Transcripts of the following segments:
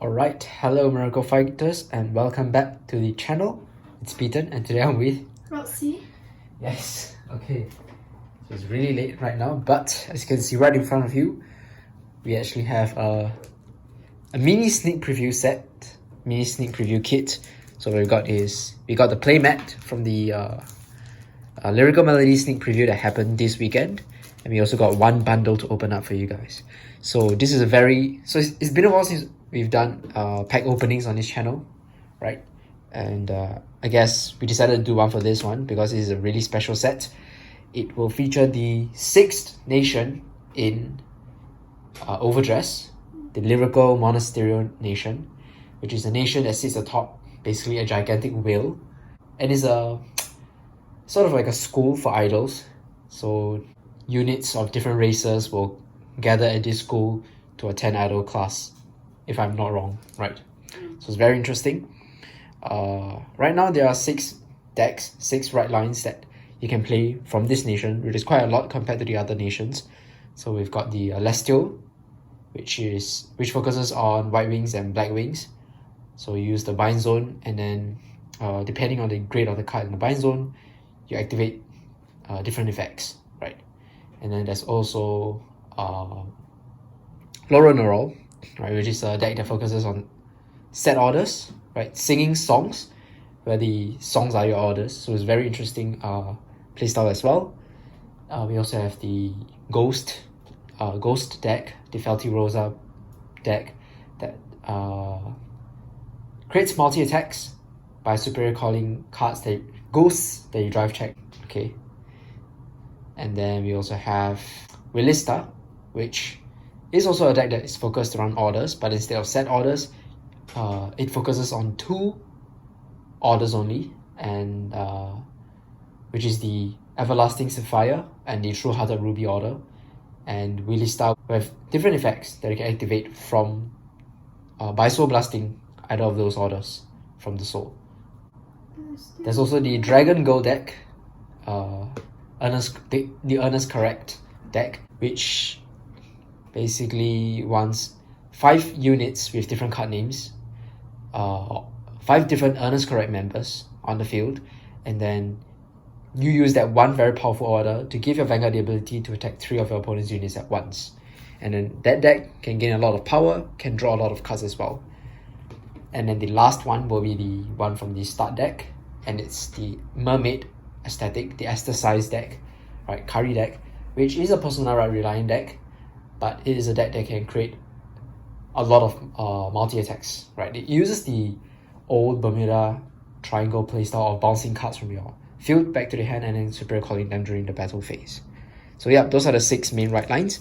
Alright, hello Miracle Fighters and welcome back to the channel. It's Peter and today I'm with Roxy. Yes, okay. So it's really late right now, but as you can see right in front of you, we actually have a mini sneak preview set, mini sneak preview kit. So what we got the playmat from the Lyrical Melody sneak preview that happened this weekend. And we also got one bundle to open up for you guys. So this is it's been a while since we've done pack openings on this channel, right? And I guess we decided to do one for this one because it is a really special set. It will feature the 6th nation in Overdress, the Lyrical Monasterio nation, which is a nation that sits atop basically a gigantic whale, and is a sort of like a school for idols. So units of different races will gather at this school to attend idol class, if I'm not wrong, right? So it's very interesting. Right now there are 6 decks, 6 right lines that you can play from this nation, which is quite a lot compared to the other nations. So we've got the Celestial, which focuses on white wings and black wings. So you use the bind zone, and then depending on the grade of the card in the bind zone, you activate different effects, right? And then there's also Lyrical, right, which is a deck that focuses on set orders, right, singing songs, where the songs are your orders. So it's very interesting playstyle as well. We also have the Ghost deck, the Felty Rosa deck that creates multi-attacks by superior calling ghosts that you drive check. Okay. And then we also have Willista, which is also a deck that is focused around orders, but instead of set orders, it focuses on 2 orders only, and which is the Everlasting Sapphire and the True Hearted Ruby order. And Willista with different effects that you can activate from by soul blasting either of those orders from the soul. There's also the Dragon Gold deck, the Earnest Correct deck, which basically wants 5 units with different card names, 5 different Earnest Correct members on the field, and then you use that one very powerful order to give your Vanguard the ability to attack 3 of your opponent's units at once. And then that deck can gain a lot of power, can draw a lot of cards as well. And then the last one will be the one from the start deck, and it's the Mermaid aesthetic, the Astesice deck, right, Kairi deck, which is a Persona right reliant deck, but it is a deck that can create a lot of multi-attacks, right? It uses the old Bermuda Triangle playstyle of bouncing cards from your field back to the hand and then superior calling them during the battle phase. So yeah, those are the 6 main right lines.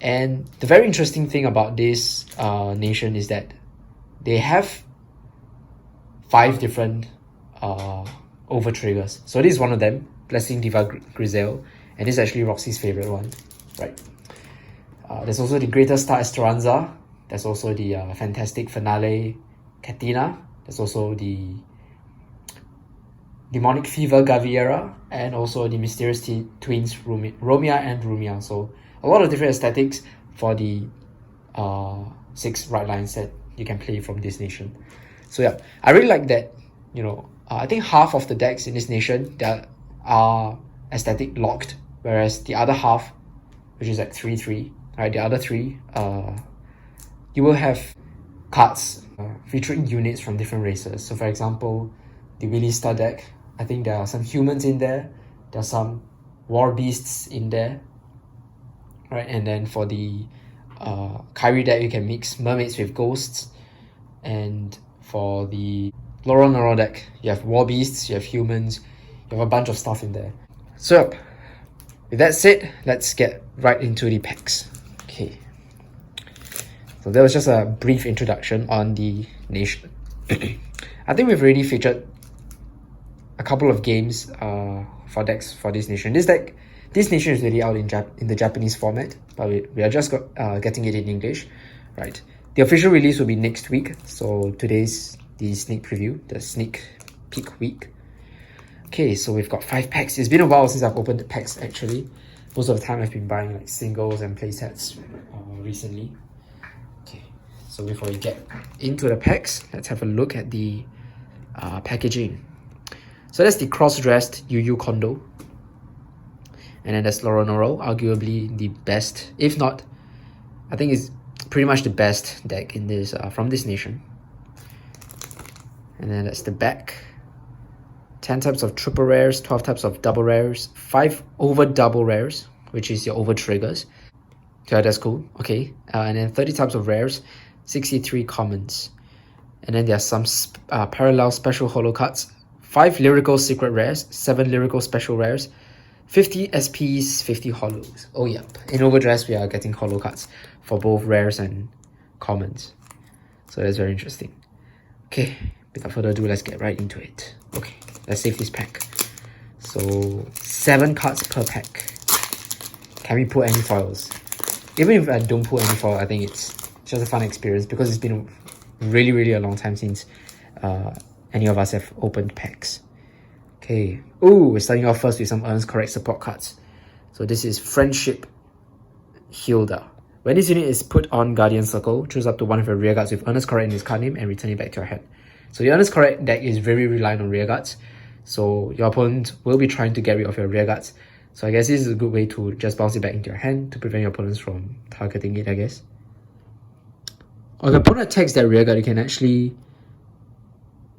And the very interesting thing about this nation is that they have 5 different over triggers. So this is one of them, Blessing Diva Grizel, and this is actually Roxy's favorite one, right? There's also the Greater Star Esperanza. There's also the Fantastic Finale Katina. There's also the Demonic Fever Gaviera, and also the Mysterious Twins Romia and Rumia. So a lot of different aesthetics for the 6 right lines that you can play from this nation. So yeah, I really like that. You know, I think half of the decks in this nation that are aesthetic locked, whereas the other half, which is like 3/3, right, the other 3, you will have cards featuring units from different races. So for example, the Willista deck, I think there are some humans in there, there are some Warbeasts in there, right? And then for the Kairi deck, you can mix mermaids with ghosts, and for the Lyrical deck, you have Warbeasts, you have humans, you have a bunch of stuff in there. So with that said, let's get right into the packs. Okay, so that was just a brief introduction on the nation. I think we've already featured a couple of games for decks for this nation. This nation is already out in the Japanese format, but we are just getting it in English, right? The official release will be next week, so today's the sneak preview, the sneak peek week. Okay, so we've got 5 packs. It's been a while since I've opened the packs actually. Most of the time I've been buying like singles and playsets recently. Okay, So before we get into the packs, let's have a look at the packaging. So that's the cross-dressed UU Kondo. And then there's Lyrical, arguably the best, if not, I think it's pretty much the best deck in this from this nation. And then that's the back. 10 types of triple rares, 12 types of double rares, 5 over double rares, which is your over triggers. So that's cool. Okay. And then 30 types of rares, 63 commons. And then there are some parallel special holo cards, 5 lyrical secret rares, 7 lyrical special rares, 50 SPs, 50 holos. Oh yeah, in Overdress we are getting holo cards for both rares and commons. So that's very interesting. Okay, without further ado, let's get right into it. Okay, let's save this pack. So 7 cards per pack. Can we pull any foils? Even if I don't pull any foil, I think it's just a fun experience because it's been really a long time since any of us have opened packs. Okay. Ooh, we're starting off first with some Earns Correct support cards. So this is Friendship Hilda. When this unit is put on Guardian Circle, choose up to one of your rear guards with Earnest Correct in his card name and return it back to your hand. So the Earnest Correct deck is very reliant on rear guards. So your opponent will be trying to get rid of your rear guards. So I guess this is a good way to just bounce it back into your hand to prevent your opponents from targeting it, I guess. Or if your opponent attacks that rear guard, you can actually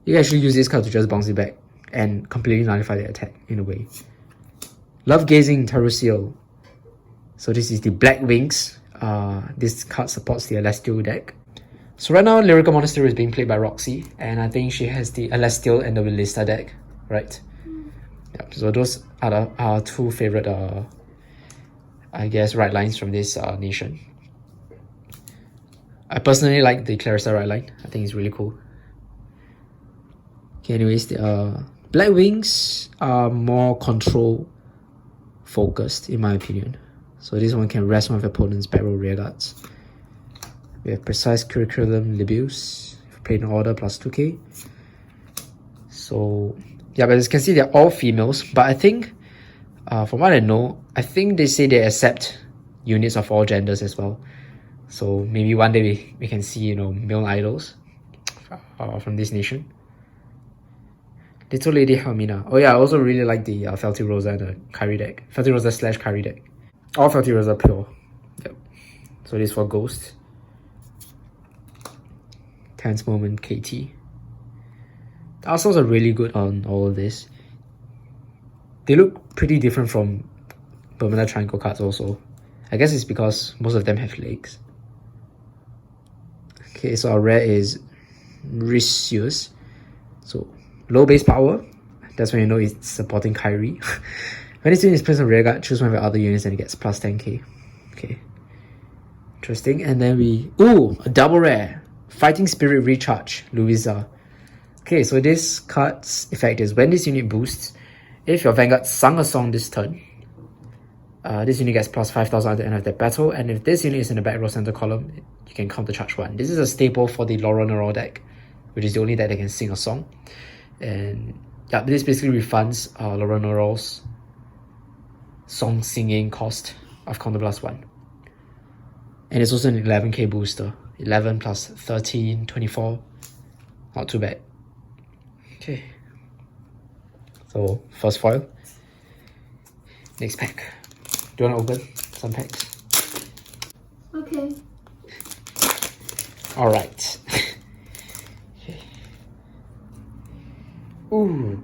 use this card to just bounce it back and completely nullify the attack in a way. Love Gazing Tarusiel. So this is the Black Wings. This card supports the Celestial deck. So right now, Lyrical Monasterio is being played by Roxy, and I think she has the Celestial and the Ballista deck, right? Yeah, so those are our two favorite, I guess, right lines from this nation. I personally like the Clarissa right line. I think it's really cool. Okay, anyways, the Black Wings are more control focused in my opinion. So this one can rest one of your opponent's back row rear guards. We have Precise Curriculum Libus, played in order plus 2k. So yeah, but as you can see, they're all females, but I think from what I know, I think they say they accept units of all genders as well. So maybe one day we can see, you know, male idols from this nation. Little Lady Hermina. Oh yeah, I also really like the Felty Rosa and the Kairi deck. Felty Rosa / Kairi deck. All Felty Rosa pure. Yep. So this for Ghost. Tense Moment KT. The arsenals are really good on all of this. They look pretty different from Bermuda Triangle cards also. I guess it's because most of them have legs. Okay, so our rare is Ricius. So low base power. That's when you know it's supporting Kairi. When this unit is placed on rear guard, choose one of your other units and it gets plus 10k. Okay. Interesting. And then ooh, a double rare. Fighting Spirit Recharge, Louisa. Okay, so this card's effect is when this unit boosts, if your Vanguard sung a song this turn, this unit gets plus 5,000 at the end of that battle, and if this unit is in the back row center column, you can countercharge 1. This is a staple for the Lyrical deck, which is the only deck that can sing a song. And yeah, this basically refunds Lyrical's song singing cost of counter plus 1. And it's also an 11k booster. 11 plus 13, 24. Not too bad. Okay. So, first foil. Next pack. Do you want to open some packs? Okay. Alright. Okay. Ooh.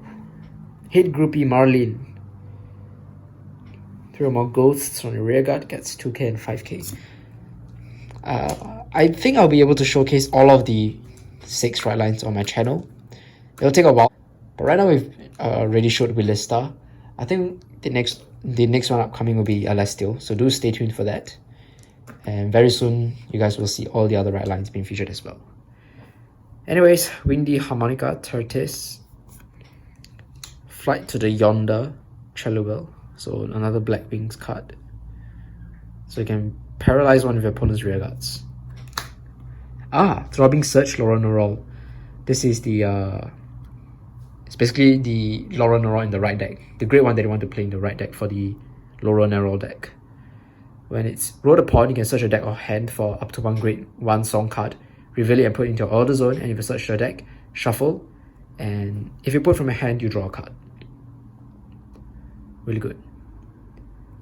Hit Groupie Marlene. 3 or more ghosts on the rear guard gets 2k and 5k. I think I'll be able to showcase all of the 6 right lines on my channel. It'll take a while, but right now we've already showed Ballista. I think the next one upcoming will be Celestial, so do stay tuned for that. And very soon, you guys will see all the other right lines being featured as well. Anyways, Windy Harmonica, Tertis, Flight to the Yonder, Cheluvel, so another Black Wings card. So you can paralyze one of your opponent's rear guards. Throbbing Surge, Lyrical. This is the it's basically the Lyrical in the right deck. The great one that you want to play in the right deck for the Lyrical deck. When it's rolled upon, you can search a deck or hand for up to 1 grade 1 song card reveal it and put it into your order zone, and if you search your deck, shuffle, and if you put from your hand, you draw a card. Really good.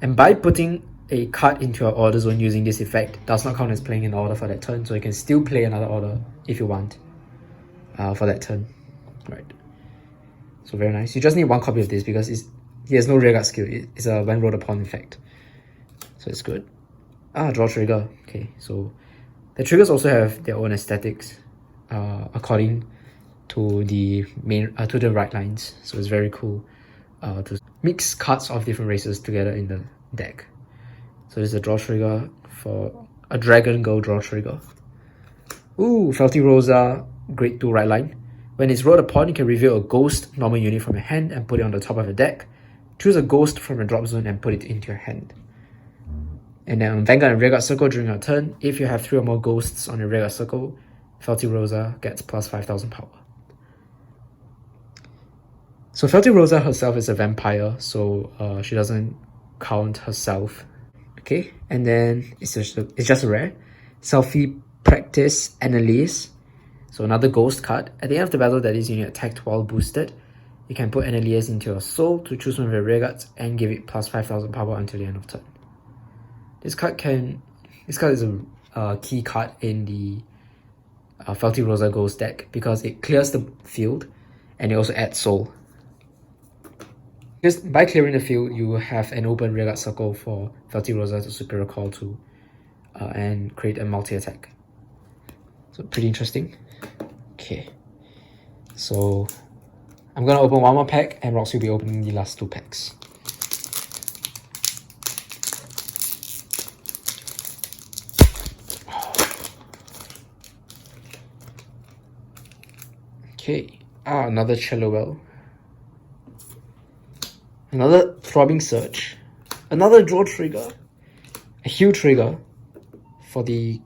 And by putting a card into your order zone using this effect, does not count as playing an order for that turn, so you can still play another order if you want for that turn. Right. So very nice. You just need one copy of this because he has no rearguard skill. It's a when rolled upon effect. So it's good. Draw trigger. Okay, so the triggers also have their own aesthetics according to the right lines. So it's very cool to mix cards of different races together in the deck. So this is a draw trigger for a Dragon Go draw trigger. Ooh, Felty Rosa, grade 2 right line. When it's rolled upon, you can reveal a ghost normal unit from your hand and put it on the top of your deck. Choose a ghost from your drop zone and put it into your hand. And then on Vanguard and Rearguard Circle during your turn, if you have 3 or more ghosts on your Rearguard Circle, Felty Rosa gets plus 5,000 power. So Felty Rosa herself is a vampire, so she doesn't count herself. Okay, and then it's just a rare. Selfie Practice Annalise. So another ghost card. At the end of the battle that this unit attacked while boosted, you can put Annalise into your soul to choose one of your rearguards and give it plus 5,000 power until the end of turn. This card is a key card in the Felty Rosa Ghost deck because it clears the field and it also adds soul. Just by clearing the field, you have an open rearguard circle for Felty Rosa to Superior Call to and create a multi-attack. So pretty interesting. Okay, so I'm gonna open one more pack and Rox will be opening the last 2 packs. Okay, another Cello Well. Another Throbbing Surge. Another draw trigger. A huge trigger for with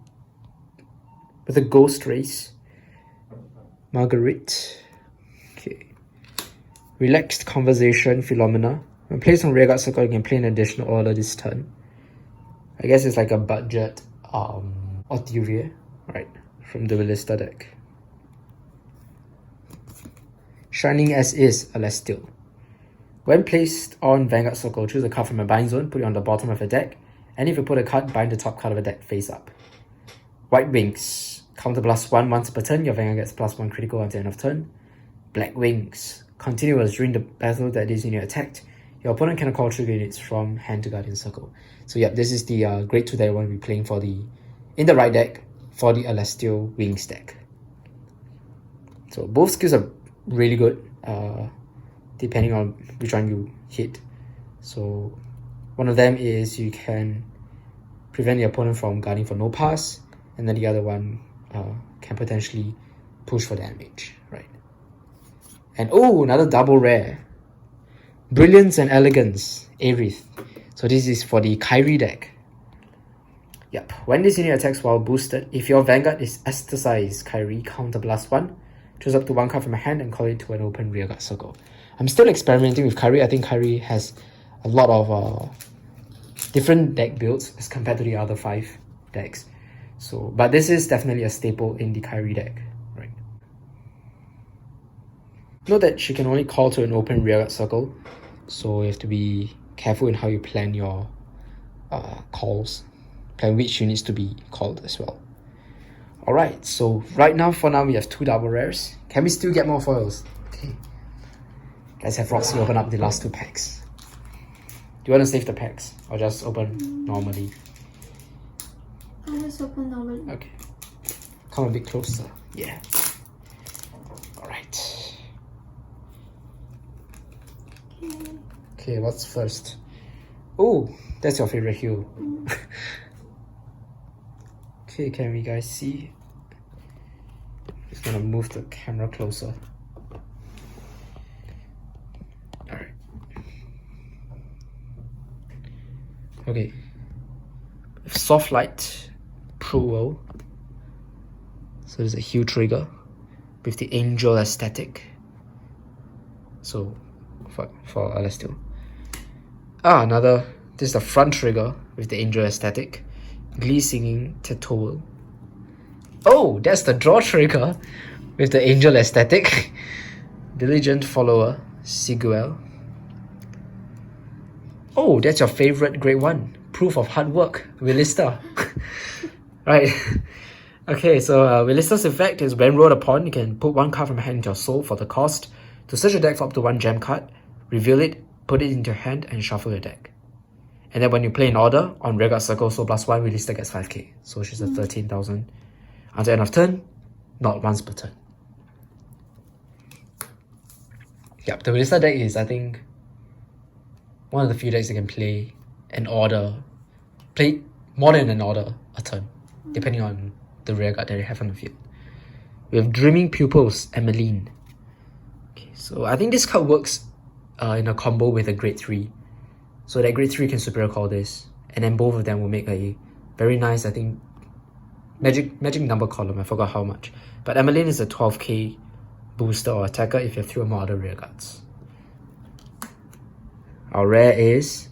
the Ghost Race. Marguerite. Okay. Relaxed Conversation Philomena. When placed on Rearguard Circle, you can play an additional order this turn. I guess it's like a budget Artillery, right? From the Ballista deck. Shining as is Celestial. When placed on Vanguard Circle, choose a card from your bind zone, put it on the bottom of your deck, and if you put a card, bind the top card of the deck face up. White Wings. Counter +1 once per turn, your Vanguard gets +1 critical until end of turn. Black Wings. Continuous during the battle that this unit attacked, your opponent cannot call trigger units from hand to Guardian Circle. So yeah, this is the grade 2 that I want to be playing in the right deck for the Celestial Wings deck. So both skills are really good. Depending on which one you hit. So one of them is you can prevent the opponent from guarding for no pass, and then the other one can potentially push for damage, right? And another double rare. Brilliance and Elegance, Aerith. So this is for the Kairi deck. Yep, when this unit attacks while boosted, if your Vanguard is Astesice Kairi, counter +1, choose up to 1 card from your hand and call it to an open Rearguard Circle. I'm still experimenting with Kairi. I think Kairi has a lot of different deck builds as compared to the other 5 decks. So, but this is definitely a staple in the Kairi deck, right? Note that she can only call to an open Rearguard Circle, so you have to be careful in how you plan your calls. Plan which units to be called as well. Alright, so for now we have 2 double rares. Can we still get more foils? Okay. Let's have Roxy open up the last 2 packs. Do you want to save the packs or just open normally? I'll just open normally. Okay. Come a bit closer. Yeah. Alright. Okay, what's first? Oh, that's your favorite hue. Okay, can you guys see? Just gonna move the camera closer. Alright. Okay. Soft Light Pro. So there's a hue trigger with the Angel aesthetic. So for Celestial. This is the front trigger with the Angel aesthetic. Glee Singing Tatouel. Oh, that's the draw trigger with the angel aesthetic. Diligent follower, Siguel. Oh, that's your favorite grade 1. Proof of hard work, Willista. Right. Okay, so Willista's effect is when rolled upon, you can put 1 card from your hand into your soul for the cost to search your deck for up to 1 gem card, reveal it, put it into your hand, and shuffle your deck. And then when you play in order, on Rearguard Circle, so +1, Willista gets 5k. So she's at 13,000. Until end of turn, not once per turn. Yep, the Willista deck is, I think, one of the few decks that can play an order, play more than an order a turn, depending on the rearguard that you have on the field. We have Dreaming Pupils, Emmeline. Okay, so I think this card works in a combo with a grade 3. So that grade 3 can superior call this, and then both of them will make a very nice, I think, magic number column. I forgot how much. But Emmeline is a 12k booster or attacker if you have 3 or more other rearguards. Our rare is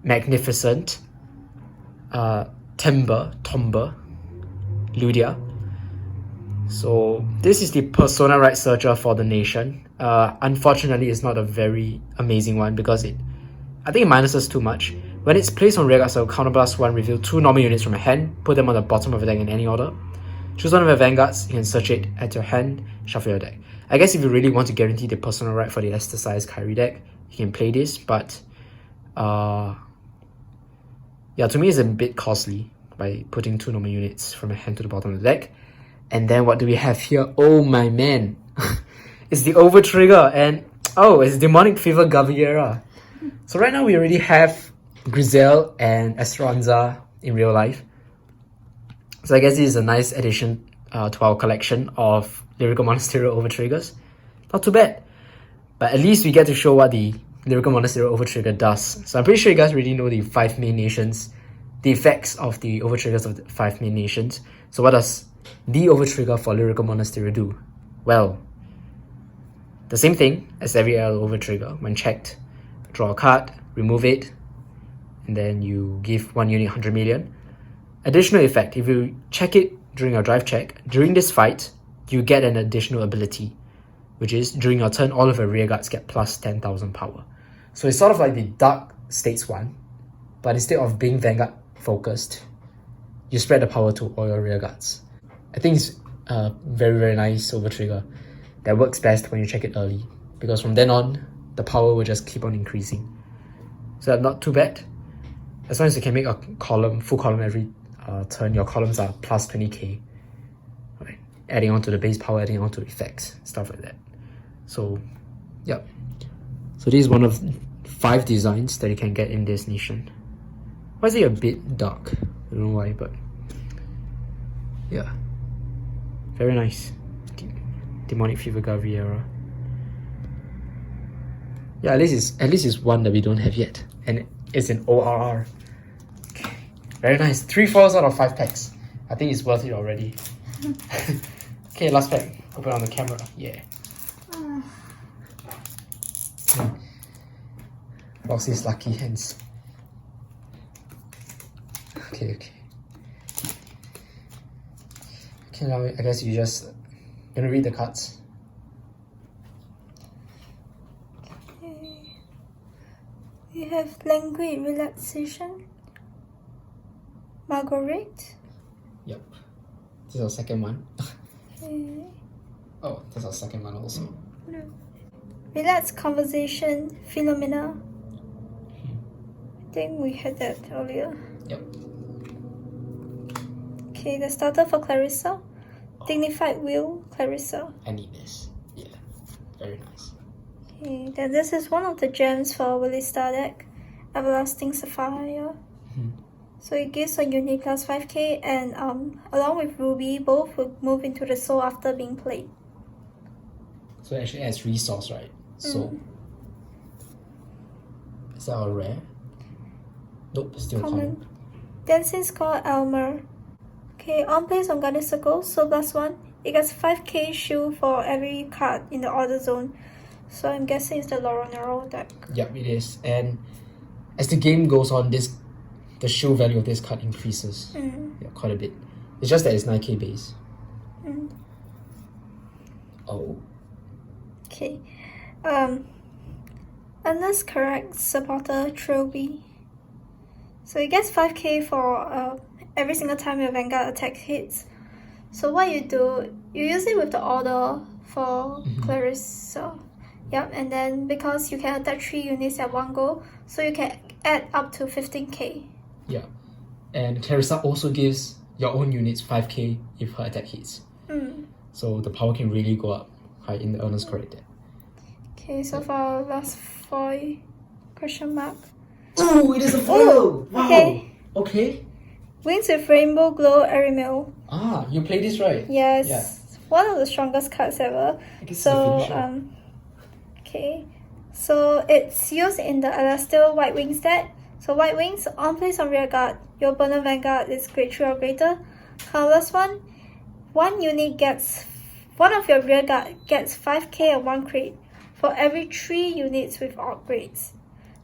Magnificent, Tomber, Ludia. So this is the Persona Right Searcher for the nation. Unfortunately, it's not a very amazing one because I think it minuses too much. When it's placed on rearguard, so counter +1, reveal 2 normal units from your hand, put them on the bottom of your deck in any order. Choose one of your vanguards, you can search it at your hand, shuffle your deck. I guess if you really want to guarantee the Persona Right for the Astesice Kairi deck, you can play this, but yeah, to me it's a bit costly by putting 2 normal units from your hand to the bottom of the deck. And then what do we have here? Oh my man, it's the Over Trigger, and oh, it's Demonic Fever Gaviera. So right now we already have Grizel and Esperanza in real life. So I guess this is a nice addition to our collection of Lyrical Monasterio Over Triggers. Not too bad. But at least we get to show what the Lyrical Monasterio Over Trigger does. So I'm pretty sure you guys already know the 5 main nations, the effects of the Over Triggers of the 5 main nations. So what does the Over Trigger for Lyrical Monasterio do? Well, the same thing as every other Over Trigger. When checked, draw a card, remove it, and then you give 1 unit 100 million. Additional effect, if you check it during your drive check, during this fight, you get an additional ability, which is during your turn, all of your rearguards get plus 10,000 power. So it's sort of like the Dark States one, but instead of being Vanguard focused, you spread the power to all your rearguards. I think it's a very, very nice Over Trigger that works best when you check it early, because from then on, the power will just keep on increasing. So that's not too bad. As long as you can make a column, full column every turn, your columns are plus 20k. Right. Adding on to the base power, adding on to effects, stuff like that. So, yep. So this is one of 5 designs that you can get in this nation. Why is it a bit dark? I don't know why, but yeah. Very nice. Demonic Fever Gaviera. Yeah, at least it's one that we don't have yet. And it's an ORR. Okay. Very nice. 3 foils out of 5 packs. I think it's worth it already. Okay, last pack. Open on the camera. Yeah. Roxy's lucky hands. Okay. Okay, now I guess you just gonna read the cards. Okay. We have Languid Relaxation, Marguerite. Yep. This is our second one. Okay. Oh, that's our second one also. No. Relax Conversation, Philomena. I think we had that earlier. Yep. Okay, the starter for Clarissa. Dignified Will, Clarissa. I need this. Yeah. Very nice. Okay, then this is one of the gems for Willy Star deck. Everlasting Sapphire. So it gives a unit plus 5k, and along with Ruby, both will move into the soul after being played. So it actually adds resource, right? So is that a rare? Nope, it's still common. Dancing Skull Elmer. Okay, on place on Guardian Circle, so +1. It gets 5k shield for every card in the order zone. So I'm guessing it's the Loronero deck. Yep, it is. And as the game goes on, the shield value of this card increases. Yeah, quite a bit. It's just that it's 9k base. Mm. Oh. Okay. Unless correct supporter Trilby. So it gets 5k for every single time your Vanguard attack hits. So what you do, you use it with the order for Clarissa. Yep, and then because you can attack 3 units at one go, so you can add up to 15k. Yeah. And Clarissa also gives your own units 5k if her attack hits. So the power can really go up high in the earnest correct. Okay, so for our last foil, question mark. Oh, it is a foil! Wow! Okay. Okay. Wings with Rainbow Glow Arimil. Ah, you play this right? Yes. Yeah. One of the strongest cards ever. I guess So, it's the finisher. okay. So it's used in the Celestial White Wings deck. So White Wings, on place on rear guard, your opponent Vanguard is grade 3 or greater. Colorless one of your rear guard gets 5k and 1 crit for every 3 units with odd grades.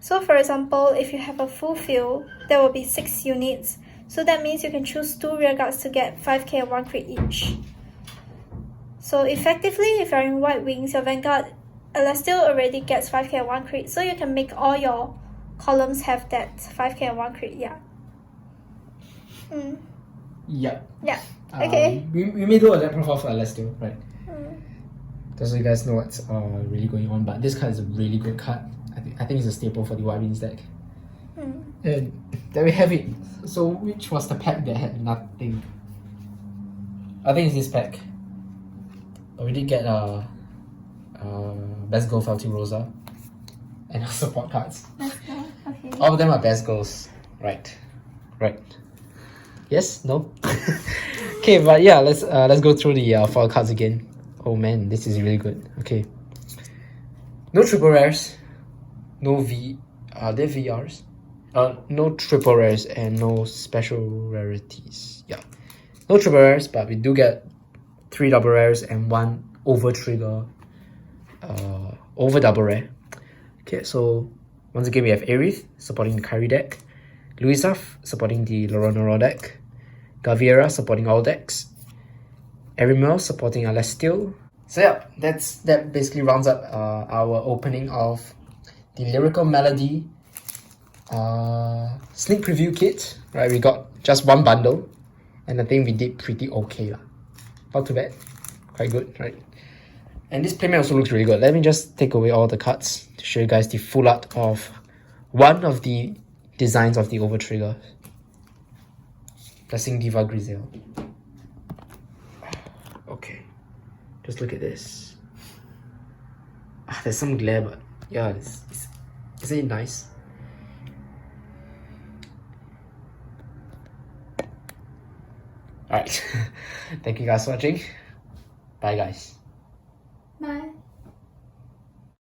So for example, if you have a full field, there will be 6 units. So that means you can choose 2 rear guards to get 5k and 1 crit each. So effectively, if you're in White Wings, your Vanguard Celestial already gets 5k and 1 crit. So you can make all your columns have that 5k and 1 crit, yeah. Yeah. Yeah, okay. We may do a lab profile for Celestial, right? Just so you guys know what's really going on. But this card is a really good card. I think it's a staple for the White Wings deck. And there we have it. So which was the pack that had nothing? I think it's this pack. But we did get Best Girl Felty Rosa and our support cards. Let's go. Okay. All of them are best girls. Right. Yes? No? Okay, but yeah, let's go through the foil cards again. Oh man, this is really good. Okay. No triple rares. No are there VRs? No triple rares and no special rarities. Yeah. No triple rares, but we do get 3 double rares and 1 over trigger over double rare. Okay, so once again we have Aerith supporting the Kairi deck, Louisa supporting the Lorona deck, Gaviera supporting all decks, Arimel supporting Celestial. So yeah, that basically rounds up our opening of the Lyrical Melody sneak preview kit. Right, we got just 1 bundle, and I think we did pretty okay lah. Not too bad, quite good, right? And this playmat also looks really good. Let me just take away all the cards to show you guys the full art of one of the designs of the Overtrigger. Blessing Diva Grizel. Okay, just look at this. There's some glare, but yeah, isn't it nice? Alright, thank you guys for watching. Bye guys. Bye.